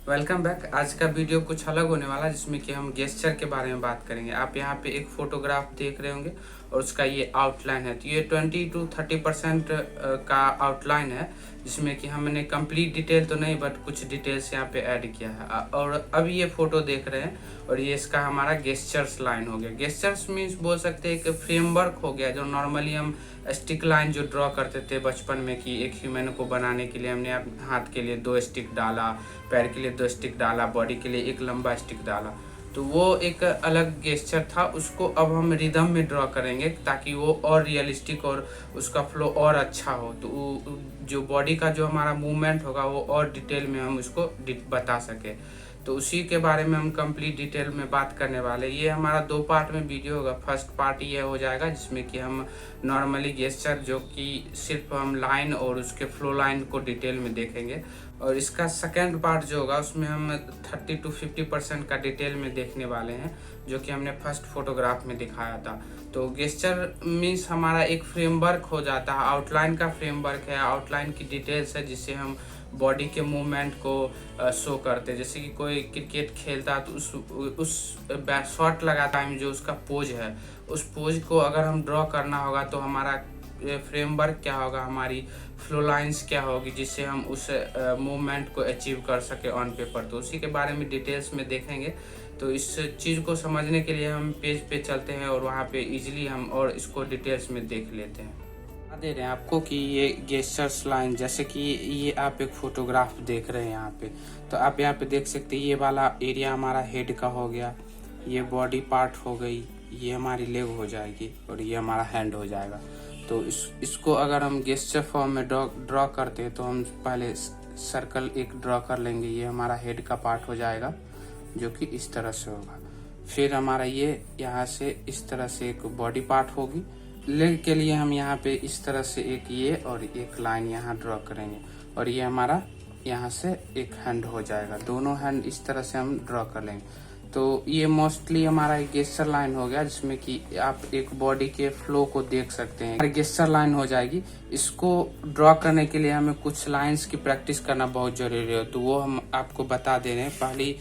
Welcome back. आज का video कुछ अलग होने वाला है जिसमें कि हम गेस्चर के बारे में बात करेंगे। आप यहाँ पे एक फोटोग्राफ देख रहे होंगे और उसका ये आउटलाइन है। तो ये 20 to 30% का आउटलाइन है जिसमें कि हमने कंप्लीट डिटेल तो नहीं बट कुछ डिटेल्स यहाँ पे ऐड किया है। और अब ये फोटो देख रहे हैं और ये इसका हमारा गेस्चर्स लाइन हो गया। गेस्चर्स मीन्स बोल सकते हैं एक फ्रेमवर्क हो गया जो नॉर्मली हम स्टिक लाइन जो ड्रॉ करते थे बचपन में कि एक ह्यूमन को बनाने के लिए हमने हाथ के लिए 2 स्टिक डाला, पैर के लिए 2 स्टिक डाला, बॉडी के लिए एक लंबा स्टिक डाला। तो वो एक अलग गेस्चर था, उसको अब हम रिदम में ड्रॉ करेंगे ताकि वो और रियलिस्टिक और उसका फ्लो और अच्छा हो। तो जो बॉडी का जो हमारा मूवमेंट होगा वो और डिटेल में हम उसको बता सके। तो उसी के बारे में हम कंप्लीट डिटेल में बात करने वाले। ये हमारा 2 पार्ट में वीडियो होगा। फर्स्ट पार्ट ये हो जाएगा जिसमें कि हम नॉर्मली गेस्चर जो कि सिर्फ हम लाइन और उसके फ्लो लाइन को डिटेल में देखेंगे, और इसका सेकेंड पार्ट जो होगा उसमें हम 30 to 50% का डिटेल में देखने वाले हैं जो कि हमने फर्स्ट फोटोग्राफ में दिखाया था। तो गेस्चर मीन्स हमारा एक फ्रेमवर्क हो जाता है, आउटलाइन का फ्रेमवर्क है, आउटलाइन की डिटेल्स है जिससे हम बॉडी के मूवमेंट को शो करते हैं। जैसे कि कोई क्रिकेट खेलता है तो उस शॉट लगाता है जो उसका पोज है, उस पोज को अगर हम ड्रॉ करना होगा तो हमारा फ्रेमवर्क क्या होगा, हमारी फ्लो लाइंस क्या होगी जिससे हम उस मूवमेंट को अचीव कर सके ऑन पेपर। तो उसी के बारे में डिटेल्स में देखेंगे। तो इस चीज़ को समझने के लिए हम पेज पे चलते हैं और वहाँ पे इजीली हम और इसको डिटेल्स में देख लेते हैं। दे रहे हैं आपको कि ये गेस्चर्स लाइन, जैसे कि ये आप एक फोटोग्राफ देख रहे हैं यहाँ पे, तो आप यहाँ पे देख सकते हैं ये वाला एरिया हमारा हेड का हो गया, ये बॉडी पार्ट हो गई, ये हमारी लेग हो जाएगी और ये हमारा हैंड हो जाएगा। तो इसको अगर हम गेस्चर फॉर्म में ड्रॉ करते हैं तो हम पहले सर्कल एक ड्रॉ कर लेंगे। ये हमारा हेड का पार्ट हो जाएगा जो कि इस तरह से होगा। फिर हमारा ये यहाँ से इस तरह से एक बॉडी पार्ट होगी। लेग के लिए हम यहाँ पे इस तरह से एक ये और एक लाइन यहाँ ड्रॉ करेंगे और ये हमारा यहाँ से एक हैंड हो जाएगा। दोनों हैंड इस तरह से हम ड्रॉ कर लेंगे। तो ये मोस्टली हमारा एक गेस्चर लाइन हो गया जिसमें कि आप एक बॉडी के फ्लो को देख सकते हैं। गेस्चर लाइन हो जाएगी। इसको ड्रॉ करने के लिए हमें कुछ लाइंस की प्रैक्टिस करना बहुत जरूरी है, तो वो हम आपको बता दे रहे हैं। पहली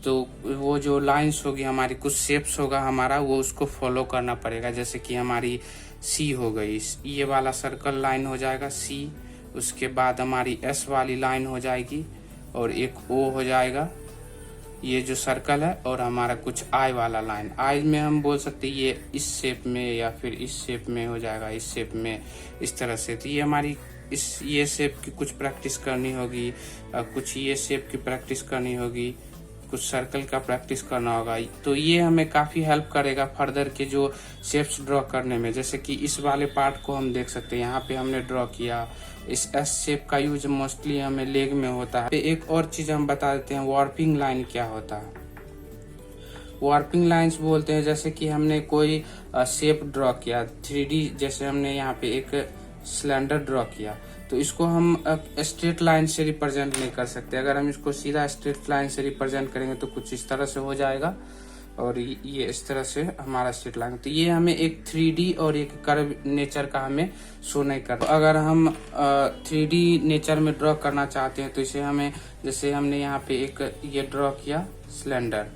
तो वो जो लाइंस होगी हमारी, कुछ शेप्स होगा हमारा, वो उसको फॉलो करना पड़ेगा। जैसे कि हमारी सी हो गई, ये वाला सर्कल लाइन हो जाएगा सी। उसके बाद हमारी एस वाली लाइन हो जाएगी और एक ओ हो जाएगा, ये जो सर्कल है, और हमारा कुछ आई वाला लाइन। आई में हम बोल सकते हैं ये इस शेप में या फिर इस शेप में हो जाएगा, इस शेप में इस तरह से। तो ये हमारी ये शेप की कुछ प्रैक्टिस करनी होगी, कुछ ये शेप की प्रैक्टिस करनी होगी, कुछ सर्कल का प्रैक्टिस करना होगा। तो ये हमें काफ़ी हेल्प करेगा फर्दर के जो शेप्स ड्रॉ करने में। जैसे कि इस वाले पार्ट को हम देख सकते हैं, यहाँ पे हमने ड्रॉ किया। इस एस शेप का यूज मोस्टली हमें लेग में होता है। एक और चीज़ हम बता देते हैं, वार्पिंग लाइन क्या होता है। वार्पिंग लाइंस बोलते हैं जैसे कि हमने कोई शेप ड्रॉ किया 3D, जैसे हमने यहाँ पे एक सिलेंडर ड्रॉ किया, तो इसको हम स्ट्रेट लाइन से रिप्रेजेंट नहीं कर सकते। अगर हम इसको सीधा स्ट्रेट लाइन से रिप्रेजेंट करेंगे तो कुछ इस तरह से हो जाएगा और ये इस तरह से हमारा स्ट्रेट लाइन। तो ये हमें एक 3D और एक कर्व नेचर का हमें शो नहीं करना। तो अगर हम 3D नेचर में ड्रॉ करना चाहते हैं तो इसे हमें, जैसे हमने यहाँ पे एक ये ड्रॉ किया सिलेंडर,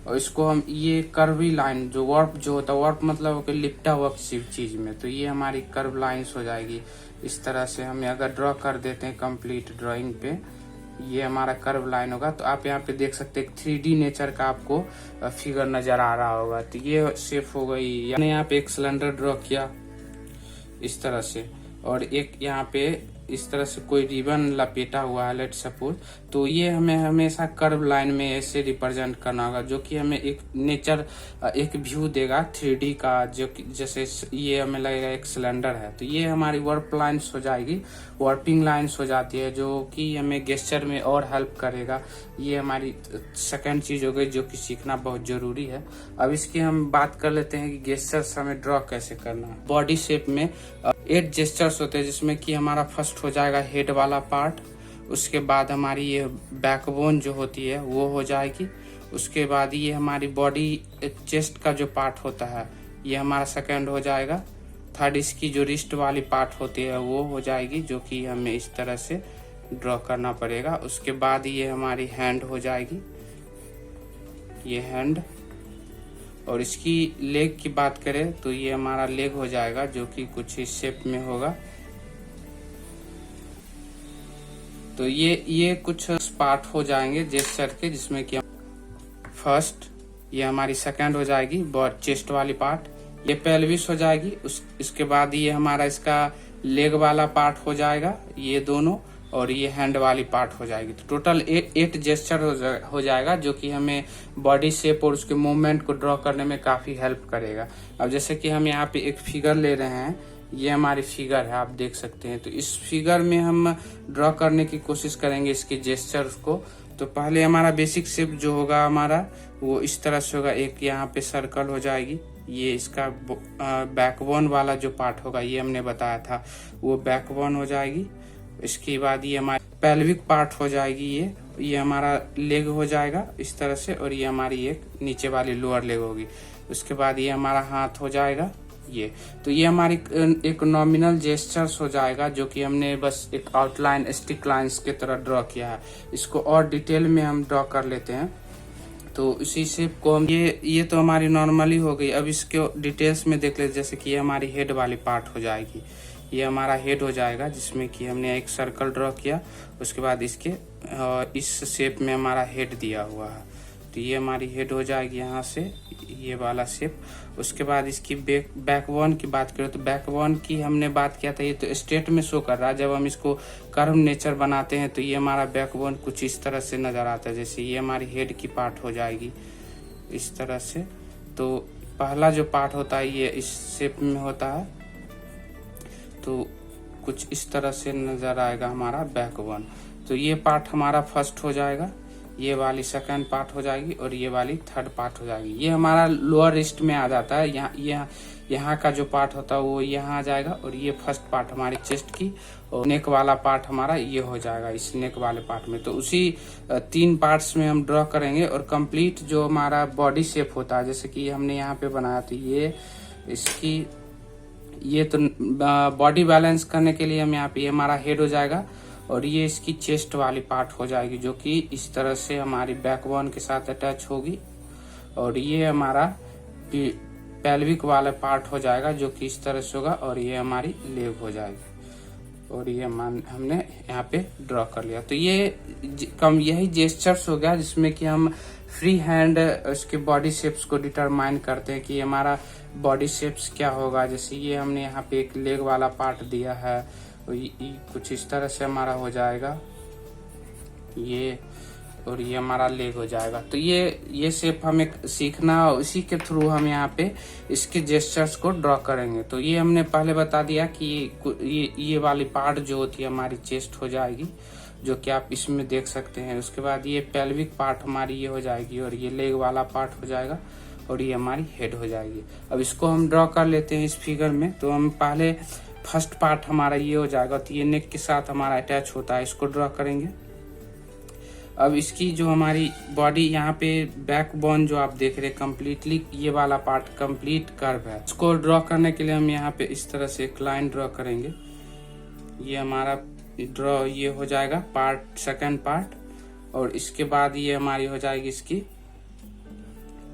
और इसको हम ये कर्वी लाइन जो वार्प जो होता है, वार्प मतलब हो कि लिपटा हुआ किसी चीज में, तो ये हमारी कर्व लाइंस हो जाएगी। इस तरह से हमें अगर ड्रॉ कर देते हैं कंप्लीट ड्राइंग पे, ये हमारा कर्व लाइन होगा। तो आप यहाँ पे देख सकते हैं 3D नेचर का आपको फिगर नजर आ रहा होगा। तो ये शेप हो गई। मैंने यहाँ पे एक सिलेंडर ड्रॉ किया इस तरह से, और एक यहाँ पे इस तरह से कोई रिबन लपेटा हुआ है, लेट सपोज। तो ये हमें हमेशा कर्व लाइन में ऐसे रिप्रेजेंट करना होगा जो कि हमें एक नेचर एक व्यू देगा 3D का, जो कि जैसे ये हमें लगेगा एक सिलेंडर है। तो ये हमारी वार्प लाइन्स हो जाएगी, वार्पिंग लाइन्स हो जाती है जो कि हमें गेस्चर में और हेल्प करेगा। ये हमारी सेकेंड चीज हो गई जो कि सीखना बहुत जरूरी है। अब इसकी हम बात कर लेते हैं कि गेस्चर्स हमें ड्रॉ कैसे करना है। बॉडी शेप में 8 जेस्चर्स होते हैं जिसमें कि हमारा फर्स्ट हो जाएगा हेड वाला पार्ट। उसके बाद हमारी ये बैकबोन जो होती है वो हो जाएगी। उसके बाद ये हमारी बॉडी चेस्ट का जो पार्ट होता है ये हमारा सेकंड हो जाएगा। थर्ड इसकी जो रिस्ट वाली पार्ट होती है वो हो जाएगी, जो कि हमें इस तरह से ड्रॉ करना पड़ेगा। उसके बाद ये हमारी हैंड हो जाएगी, ये हैंड। और इसकी लेग की बात करें तो ये हमारा लेग हो जाएगा, जो कि कुछ इस शेप में होगा। तो ये कुछ पार्ट हो जाएंगे जेस्चर के, जिसमें कि फर्स्ट ये हमारी सेकंड हो जाएगी चेस्ट वाली पार्ट, ये पेल्विस हो जाएगी। इसके बाद ये हमारा इसका लेग वाला पार्ट हो जाएगा, ये दोनों, और ये हैंड वाली पार्ट हो जाएगी। तो टोटल 8 जेस्चर हो जाएगा, जो कि हमें बॉडी शेप और उसके मूवमेंट को ड्रॉ करने में काफी हेल्प करेगा। अब जैसे कि हम यहाँ पे एक फिगर ले रहे हैं, ये हमारी फिगर है, आप देख सकते हैं। तो इस फिगर में हम ड्रॉ करने की कोशिश करेंगे इसके जेस्चर्स को। तो पहले हमारा बेसिक शेप जो होगा हमारा, वो इस तरह से होगा। एक यहाँ पे सर्कल हो जाएगी, ये इसका बैकबोन वाला जो पार्ट होगा, ये हमने बताया था, वो बैकबोन हो जाएगी। इसके बाद ये हमारी पेल्विक पार्ट हो जाएगी, ये हमारा लेग हो जाएगा इस तरह से, और ये हमारी एक नीचे वाली लोअर लेग होगी। उसके बाद ये हमारा हाथ हो जाएगा ये। तो ये हमारी एक नॉमिनल जेस्चर्स हो जाएगा, जो कि हमने बस एक आउटलाइन स्टिक लाइंस की तरह ड्रॉ किया है। इसको और डिटेल में हम ड्रॉ कर लेते हैं। तो इसी शेप को हम ये तो हमारी नॉर्मली हो गई। अब इसके डिटेल्स में देख लेते, जैसे कि ये हमारी हेड वाली पार्ट हो जाएगी, ये हमारा हेड हो जाएगा, जिसमें कि हमने एक सर्कल ड्रॉ किया। उसके बाद इसके इस शेप में हमारा हेड दिया हुआ है। तो ये हमारी हेड हो जाएगी यहाँ से, ये वाला शेप। उसके बाद इसकी बैकबोन की बात करें तो बैकबोन की हमने बात किया था, ये तो स्ट्रेट में शो कर रहा है। जब हम इसको कर्व नेचर बनाते हैं तो ये हमारा बैकबोन कुछ इस तरह से नजर आता है। जैसे ये हमारी हेड की पार्ट हो जाएगी इस तरह से। तो पहला जो पार्ट होता है ये इस शेप में होता है, तो कुछ इस तरह से नजर आएगा हमारा बैकबोन। तो ये पार्ट हमारा फर्स्ट हो जाएगा, ये वाली सेकंड पार्ट हो जाएगी, और ये वाली थर्ड पार्ट हो जाएगी। ये हमारा लोअर रिस्ट में आ जाता है। यहाँ का जो पार्ट होता है वो यहाँ आ जाएगा, और ये फर्स्ट पार्ट हमारी चेस्ट की, और नेक वाला पार्ट हमारा ये हो जाएगा इस नेक वाले पार्ट में। तो उसी 3 पार्ट्स में हम ड्रॉ करेंगे। और कंप्लीट जो हमारा बॉडी शेप होता है, जैसे कि हमने यहाँ पे बनाया, तो ये तो बॉडी बैलेंस करने के लिए हम यहाँ पे, ये हमारा हेड हो जाएगा, और ये इसकी चेस्ट वाली पार्ट हो जाएगी, जो कि इस तरह से हमारी बैकबोन के साथ अटैच होगी। और ये हमारा पेल्विक वाला पार्ट हो जाएगा, जो कि इस तरह से होगा, और ये हमारी लेग हो जाएगी। और ये हमने यहाँ पे ड्रॉ कर लिया। तो ये यही जेस्चर्स हो गया, जिसमें कि हम फ्री हैंड उसके बॉडी शेप्स को डिटरमाइन करते हैं कि हमारा बॉडी शेप्स क्या होगा। जैसे ये हमने यहाँ पे एक लेग वाला पार्ट दिया है, तो कुछ इस तरह से हमारा हो जाएगा ये, और ये हमारा लेग हो जाएगा। तो ये शेप हमें सीखना, और इसी के थ्रू हम यहाँ पे इसके जेस्चर्स को ड्रॉ करेंगे। तो ये हमने पहले बता दिया कि ये वाली पार्ट जो होती है हमारी चेस्ट हो जाएगी, जो कि आप इसमें देख सकते हैं। उसके बाद ये पेल्विक पार्ट हमारी ये हो जाएगी, और ये लेग वाला पार्ट हो जाएगा, और ये हमारी हेड हो जाएगी। अब इसको हम ड्रॉ कर लेते हैं इस फिगर में। तो हम पहले फर्स्ट पार्ट हमारा ये हो जाएगा, तो ये नेक के साथ हमारा अटैच होता है, इसको ड्रॉ करेंगे। अब इसकी जो हमारी बॉडी यहाँ पे बैकबोन जो आप देख रहे हैं, कम्प्लीटली ये वाला पार्ट कंप्लीट कर्व है। इसको ड्रॉ करने के लिए हम यहाँ पे इस तरह से एक लाइन ड्रॉ करेंगे। ये हमारा ड्रॉ ये हो जाएगा पार्ट, सेकंड पार्ट, और इसके बाद ये हमारी हो जाएगी इसकी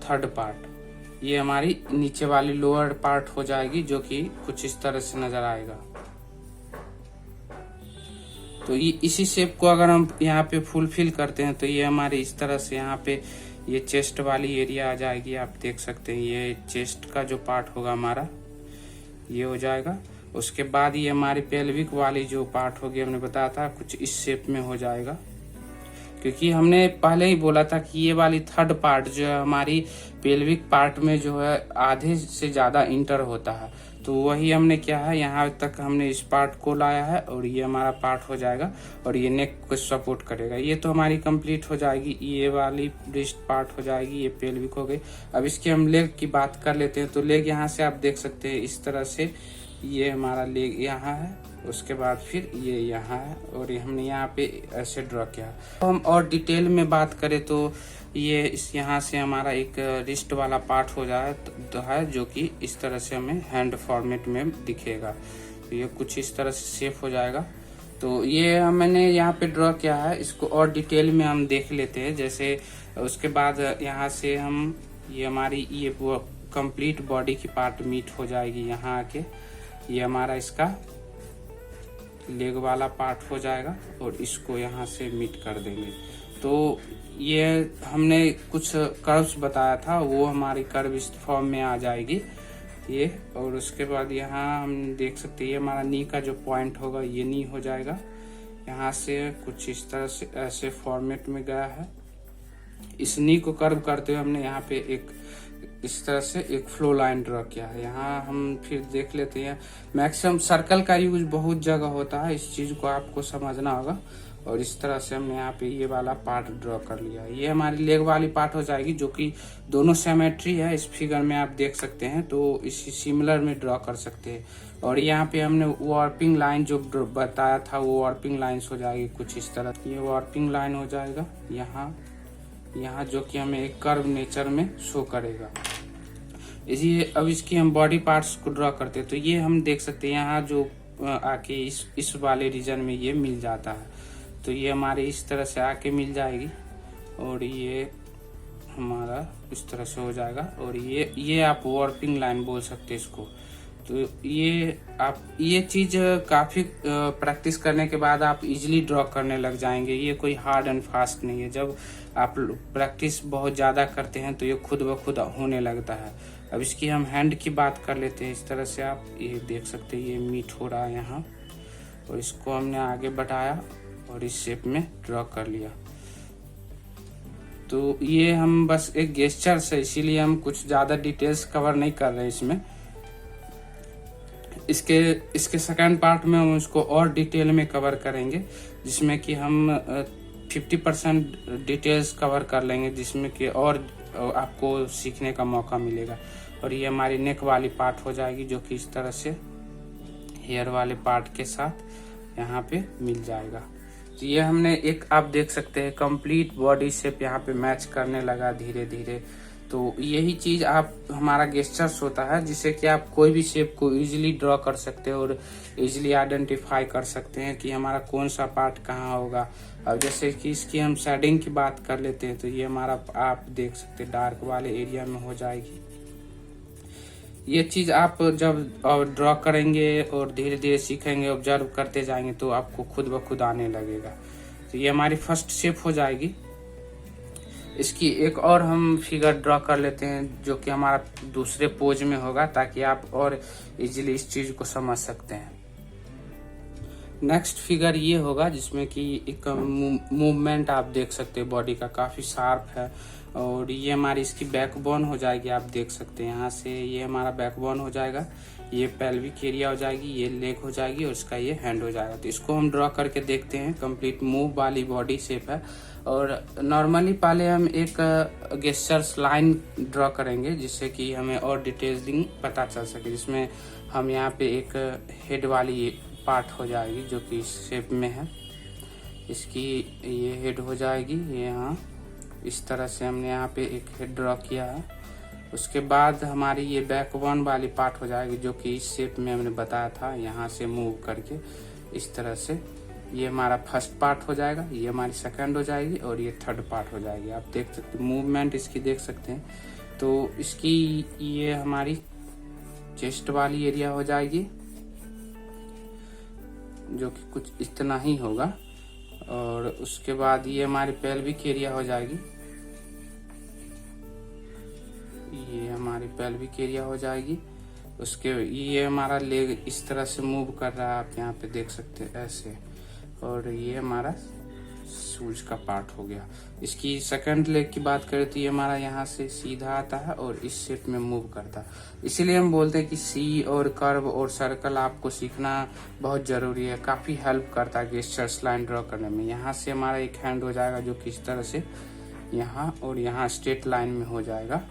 थर्ड पार्ट। ये हमारी नीचे वाली लोअर पार्ट हो जाएगी, जो कि कुछ इस तरह से नजर आएगा। तो ये इसी शेप को अगर हम यहाँ पे फुलफिल करते हैं, तो ये हमारे इस तरह से यहाँ पे ये चेस्ट वाली एरिया आ जाएगी। आप देख सकते हैं ये चेस्ट का जो पार्ट होगा हमारा ये हो जाएगा। उसके बाद ये हमारी पेल्विक वाली जो पार्ट होगी, हमने बताया था कुछ इस शेप में हो जाएगा, क्योंकि हमने पहले ही बोला था कि ये वाली थर्ड पार्ट जो है हमारी पेल्विक पार्ट में जो है आधे से ज्यादा इंटर होता है। तो वही हमने क्या है, यहाँ तक हमने इस पार्ट को लाया है, और ये हमारा पार्ट हो जाएगा, और ये नेक को सपोर्ट करेगा। ये तो हमारी कंप्लीट हो जाएगी। ये वाली ब्रेस्ट पार्ट हो जाएगी, ये पेल्विक हो गई। अब इसके हम लेग की बात कर लेते हैं। तो लेग यहाँ से आप देख सकते हैं इस तरह से, ये हमारा लेग यहाँ है, उसके बाद फिर ये यहाँ है, और ये हमने यहाँ पे ऐसे ड्रॉ किया। तो हम और डिटेल में बात करें तो ये इस यहाँ से हमारा एक रिस्ट वाला पार्ट हो जाए तो है, जो कि इस तरह से हमें हैंड फॉर्मेट में दिखेगा। तो ये कुछ इस तरह से शेप हो जाएगा। तो ये मैंने यहाँ पे ड्रॉ किया है, इसको और डिटेल में हम देख लेते हैं। जैसे उसके बाद यहाँ से हम ये हमारी ये कंप्लीट बॉडी की पार्ट मीट हो जाएगी। यहाँ आके ये हमारा इसका लेग वाला पार्ट हो जाएगा और इसको यहाँ से मीट कर देंगे। तो ये हमने कुछ कर्व्स बताया था, वो हमारी कर्व इस फॉर्म में आ जाएगी ये। और उसके बाद यहाँ हम देख सकते हैं ये हमारा नी का जो पॉइंट होगा ये नी हो जाएगा। यहाँ से कुछ इस तरह से ऐसे फॉर्मेट में गया है। इस नी को कर्व करते हुए हमने यहाँ पे एक इस तरह से एक फ्लो लाइन ड्रॉ किया है। यहाँ हम फिर देख लेते हैं, मैक्सिमम सर्कल का यूज बहुत जगह होता है, इस चीज को आपको समझना होगा। और इस तरह से हमने यहाँ पे ये वाला पार्ट ड्रॉ कर लिया। ये हमारी लेग वाली पार्ट हो जाएगी, जो कि दोनों सिमेट्री है इस फिगर में आप देख सकते हैं, तो इसी सिमिलर में ड्रॉ कर सकते हैं। और यहाँ पे हमने वार्पिंग लाइन जो बताया था वो वार्पिंग लाइन्स हो जाएगी कुछ इस तरह। ये वार्पिंग लाइन हो जाएगा यहाँ जो कि हमें एक कर्व नेचर में शो करेगा। इसी अब इसकी हम बॉडी पार्ट्स को ड्रॉ करते हैं, तो ये हम देख सकते हैं यहाँ जो आके इस वाले रीजन में ये मिल जाता है। तो ये हमारे इस तरह से आके मिल जाएगी और ये हमारा इस तरह से हो जाएगा। और ये आप वार्पिंग लाइन बोल सकते हैं इसको। तो ये चीज काफी प्रैक्टिस करने के बाद आप इजीली ड्रॉ करने लग जाएंगे। ये कोई हार्ड एंड फास्ट नहीं है। जब आप प्रैक्टिस बहुत ज्यादा करते हैं तो ये खुद ब खुद होने लगता है। अब इसकी हम हैंड की बात कर लेते हैं। इस तरह से आप ये देख सकते हैं ये मीट हो रहा है यहाँ, और इसको हमने आगे बढ़ाया और इस शेप में ड्रॉ कर लिया। तो ये हम बस एक गेस्चर से, इसीलिए हम कुछ ज्यादा डिटेल्स कवर नहीं कर रहे हैं इसमें। इसके सेकंड पार्ट में हम उसको और डिटेल में कवर करेंगे, जिसमें कि हम 50% डिटेल्स कवर कर लेंगे, जिसमें कि और आपको सीखने का मौका मिलेगा। और ये हमारी नेक वाली पार्ट हो जाएगी, जो कि इस तरह से हेयर वाले पार्ट के साथ यहाँ पे मिल जाएगा। तो ये हमने एक आप देख सकते हैं कंप्लीट बॉडी शेप यहाँ पे मैच करने लगा धीरे धीरे। तो यही चीज आप हमारा गेस्चर्स होता है, जिससे कि आप कोई भी शेप को इजीली ड्रॉ कर सकते हैं और इजीली आइडेंटिफाई कर सकते हैं कि हमारा कौन सा पार्ट कहाँ होगा। अब जैसे कि इसकी हम शेडिंग की बात कर लेते हैं, तो ये हमारा आप देख सकते हैं डार्क वाले एरिया में हो जाएगी। ये चीज आप जब ड्रॉ करेंगे और धीरे धीरे सीखेंगे, ऑब्जर्व करते जाएंगे, तो आपको खुद ब खुद आने लगेगा। तो ये हमारी फर्स्ट शेप हो जाएगी। इसकी एक और हम फिगर ड्रॉ कर लेते हैं, जो कि हमारा दूसरे पोज में होगा, ताकि आप और इजीली इस चीज को समझ सकते हैं। नेक्स्ट फिगर ये होगा, जिसमें कि एक मूवमेंट आप देख सकते हैं बॉडी का, काफी शार्प है। और ये हमारी इसकी बैकबोन हो जाएगी, आप देख सकते हैं यहाँ से ये हमारा बैकबोन हो जाएगा। ये पेल्विक एरिया हो जाएगी, ये लेग हो जाएगी और इसका ये हैंड हो जाएगा। तो इसको हम ड्रॉ करके देखते हैं। कंप्लीट मूव वाली बॉडी शेप है। और नॉर्मली पहले हम एक गेस्चर्स लाइन ड्रॉ करेंगे, जिससे कि हमें और डिटेलिंग पता चल सके। जिसमें हम यहाँ पे एक हेड वाली पार्ट हो जाएगी, जो कि इस शेप में है। इसकी ये हेड हो जाएगी, ये यहाँ इस तरह से हमने यहाँ पे एक हेड ड्रॉ किया है। उसके बाद हमारी ये बैकबोन वाली पार्ट हो जाएगी, जो कि इस शेप में हमने बताया था, यहाँ से मूव करके इस तरह से। ये हमारा फर्स्ट पार्ट हो जाएगा, ये हमारी सेकंड हो जाएगी और ये थर्ड पार्ट हो जाएगी। आप देख सकते हैं मूवमेंट इसकी देख सकते हैं। तो इसकी ये हमारी चेस्ट वाली एरिया हो जाएगी, जो कि कुछ इतना ही होगा। और उसके बाद ये हमारी पेल्विक एरिया हो जाएगी, ये हमारी पेल्विक एरिया हो जाएगी। उसके ये हमारा लेग इस तरह से मूव कर रहा है, आप यहाँ पे देख सकते हैं ऐसे। और ये हमारा शूज का पार्ट हो गया। इसकी सेकंड लेग की बात करें तो ये हमारा यहाँ से सीधा आता है और इस शेप में मूव करता है। इसीलिए हम बोलते हैं कि सी और कर्व और सर्कल आपको सीखना बहुत जरूरी है, काफी हेल्प करता है गेस्चर्स लाइन ड्रॉ करने में। यहाँ से हमारा एक हैंड हो जाएगा, जो कि इस तरह से यहाँ और यहाँ स्ट्रेट लाइन में हो जाएगा।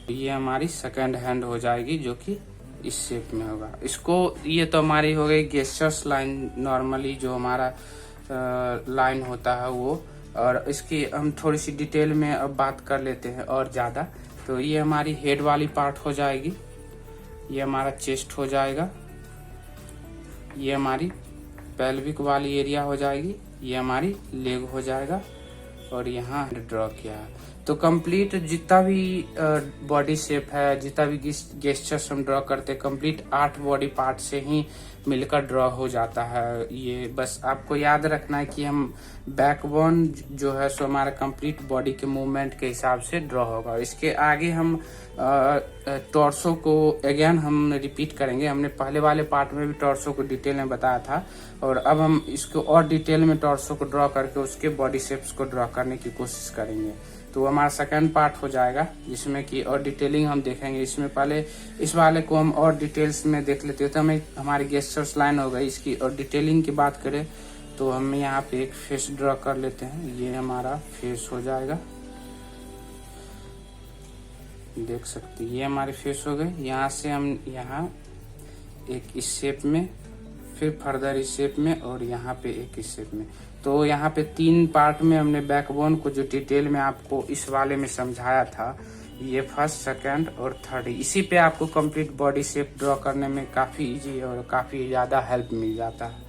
ये हमारी सेकंड हैंड हो जाएगी, जो कि इस शेप में होगा। इसको ये तो हमारी हो गई गेस्चर्स लाइन, नॉर्मली जो हमारा लाइन होता है वो। और इसकी हम थोड़ी सी डिटेल में अब बात कर लेते हैं और ज़्यादा। तो ये हमारी हेड वाली पार्ट हो जाएगी, ये हमारा चेस्ट हो जाएगा, ये हमारी पेल्विक वाली एरिया हो जाएगी, ये हमारी लेग हो जाएगा और यहाँ ड्रॉ किया है। तो कंप्लीट जितना भी बॉडी शेप है, जितना भी गेस्चर्स हम ड्रॉ करते हैं, कंप्लीट 8 बॉडी पार्ट से ही मिलकर ड्रॉ हो जाता है। ये बस आपको याद रखना है कि हम बैकबोन जो है सो हमारा कंप्लीट बॉडी के मूवमेंट के हिसाब से ड्रॉ होगा। इसके आगे हम टॉर्सो को अगेन हम रिपीट करेंगे। हमने पहले वाले पार्ट में भी टॉर्सो को डिटेल में बताया था और अब हम इसको और डिटेल में टॉर्सो को ड्रॉ करके उसके बॉडी शेप्स को ड्रॉ करने की कोशिश करेंगे। तो हमारा सेकंड पार्ट हो जाएगा जिसमें कि और डिटेलिंग हम देखेंगे। इसमें पहले इस वाले को हम और डिटेल्स में देख लेते हैं। तो हमें हमारी गेस्चर्स लाइन हो गई। इसकी और डिटेलिंग की बात करें तो हम यहाँ पे एक फेस ड्रॉ कर लेते हैं। ये हमारा फेस हो जाएगा, देख सकते हैं ये हमारे फेस हो गए। यहाँ से हम यहाँ एक इस शेप में, फिर फर्दर इस शेप में और यहाँ पे एक इस शेप में। तो यहाँ पे 3 पार्ट में हमने बैकबोन को जो डिटेल में आपको इस वाले में समझाया था, ये फर्स्ट, सेकंड और थर्ड, इसी पे आपको कंप्लीट बॉडी शेप ड्रॉ करने में काफ़ी इजी और काफ़ी ज़्यादा हेल्प मिल जाता है।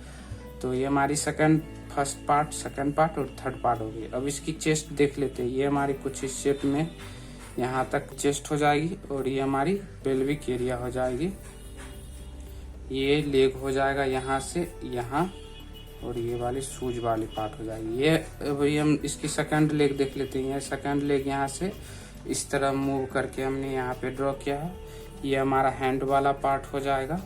तो ये हमारी फर्स्ट पार्ट, सेकंड पार्ट और थर्ड पार्ट हो गई। अब इसकी चेस्ट देख लेते हैं। ये हमारी कुछ इस शेप में यहाँ तक चेस्ट हो जाएगी और ये हमारी पेल्विक एरिया हो जाएगी। ये लेग हो जाएगा यहाँ से यहाँ और ये वाली सूज वाली पार्ट हो जाएगी। ये वही हम इसकी सेकंड लेग देख लेते हैं। सेकंड लेग यहाँ से इस तरह मूव करके हमने यहाँ पे ड्रॉ किया है। ये हमारा हैंड वाला पार्ट हो जाएगा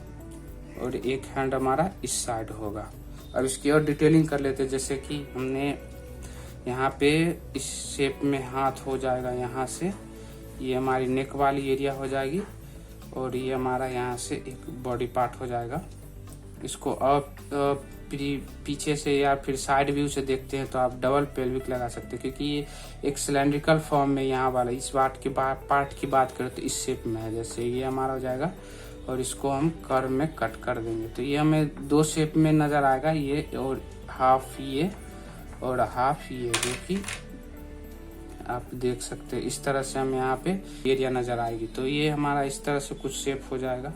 और एक हैंड हमारा इस साइड होगा। अब इसकी और डिटेलिंग कर लेते हैं। जैसे कि हमने यहाँ पे इस शेप में हाथ हो जाएगा यहाँ से, ये हमारी नेक वाली एरिया हो जाएगी और ये हमारा यहाँ से एक बॉडी पार्ट हो जाएगा। इसको आप पीछे से या फिर साइड व्यू से देखते हैं तो आप डबल पेल्विक लगा सकते हैं, क्योंकि ये एक सिलेंड्रिकल फॉर्म में यहाँ वाला इस पार्ट की बात करें तो इस शेप में है। जैसे ये हमारा हो जाएगा और इसको हम कर्व में कट कर देंगे तो ये हमें 2 शेप में नजर आएगा, ये और हाफ ये और हाफ ये, जो कि आप देख सकते हैं। इस तरह से हमें यहाँ पे एरिया नजर आएगी। तो ये हमारा इस तरह से कुछ शेप हो जाएगा।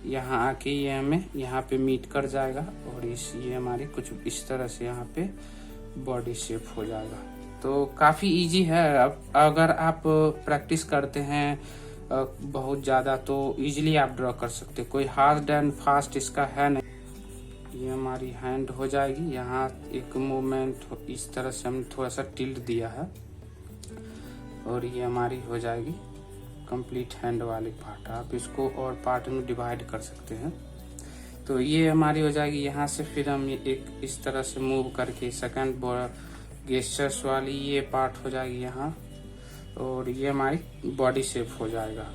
यहाँ आके ये हमें यहाँ पे मीट कर जाएगा और ये हमारी कुछ इस तरह से यहाँ पे बॉडी शेप हो जाएगा। तो काफ़ी इजी है। अब अगर आप प्रैक्टिस करते हैं बहुत ज़्यादा तो इजीली आप ड्रॉ कर सकते हैं। कोई हार्ड एंड फास्ट इसका है नहीं। ये हमारी हैंड हो जाएगी। यहाँ एक मूवमेंट इस तरह से हम थोड़ा सा टिल्ट दिया है और ये हमारी हो जाएगी कंप्लीट हैंड वाली पार्ट। आप इसको और पार्ट में डिवाइड कर सकते हैं। तो ये हमारी हो जाएगी। यहाँ से फिर हम एक इस तरह से मूव करके सेकंड गेस्चर्स वाली ये पार्ट हो जाएगी यहाँ और ये हमारी बॉडी शेप हो जाएगा।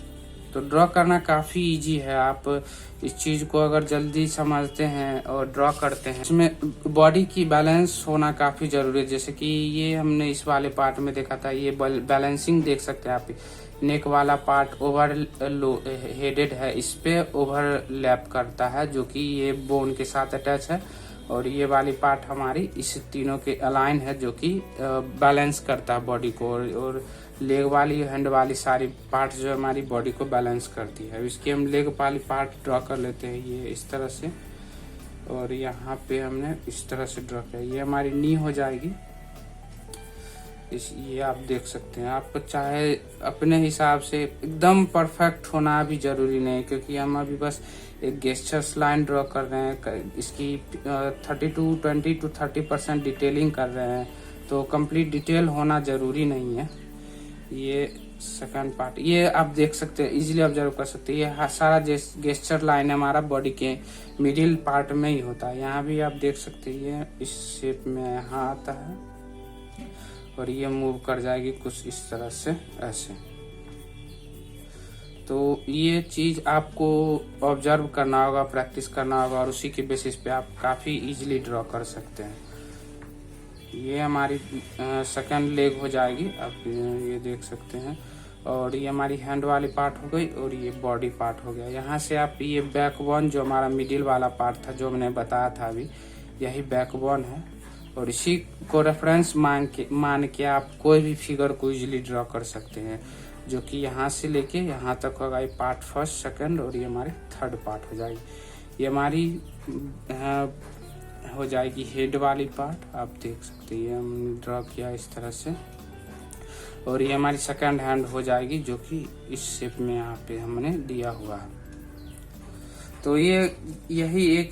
तो ड्रॉ करना काफ़ी इजी है। आप इस चीज़ को अगर जल्दी समझते हैं और ड्रॉ करते हैं, इसमें बॉडी की बैलेंस होना काफ़ी ज़रूरी है। जैसे कि ये हमने इस वाले पार्ट में देखा था, ये बैलेंसिंग देख सकते हैं आप। नेक वाला पार्ट ओवर हेडेड है, इस पे ओवरलैप करता है जो कि ये बोन के साथ अटैच है और ये वाली पार्ट हमारी इस तीनों के अलाइन है जो कि बैलेंस करता है बॉडी को। और लेग वाली, हैंड वाली सारी पार्ट जो हमारी बॉडी को बैलेंस करती है। इसकी हम लेग वाली पार्ट ड्रॉ कर लेते हैं ये इस तरह से और यहाँ पे हमने इस तरह से ड्रॉ किया। ये हमारी नी हो जाएगी। ये आप देख सकते हैं। आपको चाहे अपने हिसाब से एकदम परफेक्ट होना भी जरूरी नहीं, क्योंकि हम अभी बस एक गेस्चर्स लाइन ड्रॉ कर रहे हैं। इसकी 20 to 30% डिटेलिंग कर रहे हैं, तो कंप्लीट डिटेल होना जरूरी नहीं है। ये सेकंड पार्ट ये आप देख सकते हैं, इजीली ऑब्जर्व कर सकते हैं। ये सारा गेस्चर लाइन हमारा बॉडी के मिडिल पार्ट में ही होता है। यहाँ भी आप देख सकते हैं ये इस शेप में यहाँ आता है और ये मूव कर जाएगी कुछ इस तरह से ऐसे। तो ये चीज आपको ऑब्जर्व करना होगा, प्रैक्टिस करना होगा और उसी के बेसिस पे आप काफी इजीली ड्रॉ कर सकते हैं। ये हमारी सेकंड लेग हो जाएगी, आप ये देख सकते हैं। और ये हमारी हैंड वाली पार्ट हो गई और ये बॉडी पार्ट हो गया। यहाँ से आप ये बैकबोन जो हमारा मिडिल वाला पार्ट था जो मैंने बताया था अभी, यही बैकबोन है। और इसी को रेफरेंस मान के आप कोई भी फिगर को इजीली ड्रॉ कर सकते हैं, जो कि यहाँ से लेके यहाँ तक होगा। ये पार्ट फर्स्ट, सेकंड और ये हमारे थर्ड पार्ट हो जाएगी। ये हमारी हो जाएगी हेड वाली पार्ट। आप देख सकते हैं हमने ड्रॉ किया इस तरह से, और ये हमारी सेकंड हैंड हो जाएगी जो कि इस शेप में यहाँ पे हमने दिया हुआ है। तो यही एक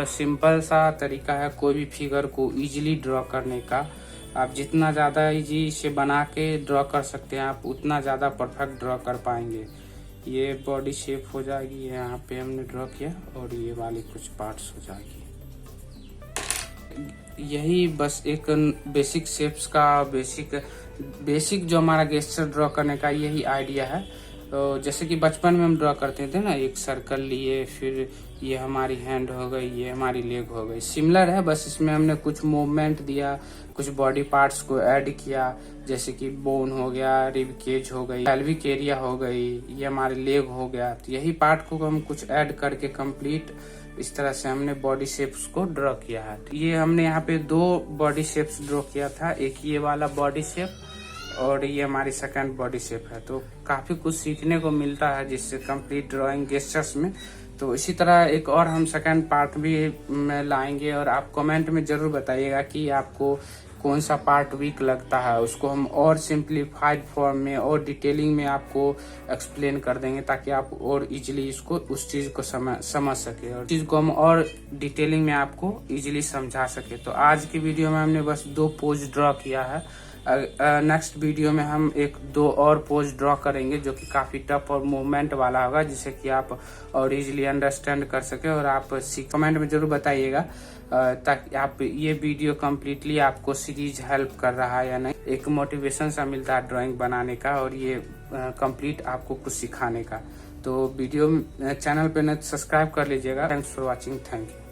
सिंपल सा तरीका है कोई भी फिगर को इजीली ड्रॉ करने का। आप जितना ज़्यादा इजी से बना के ड्रॉ कर सकते हैं, आप उतना ज़्यादा परफेक्ट ड्रॉ कर पाएंगे। ये बॉडी शेप हो जाएगी, यहाँ पे हमने ड्रॉ किया, और ये वाली कुछ पार्ट्स हो जाएगी। यही बस एक बेसिक शेप्स का बेसिक जो हमारा गेस्चर ड्रॉ करने का यही आइडिया है। तो जैसे कि बचपन में हम ड्रॉ करते थे ना, एक सर्कल लिए, फिर ये हमारी हैंड हो गई, ये हमारी लेग हो गई, सिमिलर है, बस इसमें हमने कुछ मूवमेंट दिया, कुछ बॉडी पार्ट्स को ऐड किया, जैसे कि बोन हो गया, रिब केज हो गई, पेल्विक एरिया हो गई, ये हमारी लेग हो गया। तो यही पार्ट को हम कुछ ऐड करके कंप्लीट इस तरह से हमने बॉडी शेप्स को ड्रॉ किया है। तो ये हमने यहाँ पे 2 बॉडी शेप्स ड्रॉ किया था, एक ये वाला बॉडी शेप और ये हमारी सेकंड बॉडी शेप है। तो काफी कुछ सीखने को मिलता है जिससे कंप्लीट ड्राइंग गेस्चर्स में। तो इसी तरह एक और हम सेकंड पार्ट भी में लाएंगे, और आप कमेंट में जरूर बताइएगा कि आपको कौन सा पार्ट वीक लगता है, उसको हम और सिंप्लीफाइड फॉर्म में और डिटेलिंग में आपको एक्सप्लेन कर देंगे, ताकि आप और इजीली इसको उस चीज को समझ सके, और चीज को हम और डिटेलिंग में आपको इजीली समझा सके। तो आज की वीडियो में हमने बस 2 पोज ड्रॉ किया है। नेक्स्ट वीडियो में हम 1-2 और पोज ड्रॉ करेंगे जो कि काफी टफ और मूवमेंट वाला होगा, जिससे कि आप और इजीली अंडरस्टैंड कर सके। और आप कमेंट में जरूर बताइएगा ताकि आप ये वीडियो कम्प्लीटली आपको सीरीज हेल्प कर रहा है या नहीं, एक मोटिवेशन सा मिलता है ड्राइंग बनाने का, और ये कंप्लीट आपको कुछ सिखाने का। तो वीडियो चैनल पे सब्सक्राइब कर लीजिएगा। Thanks for watching, thank you.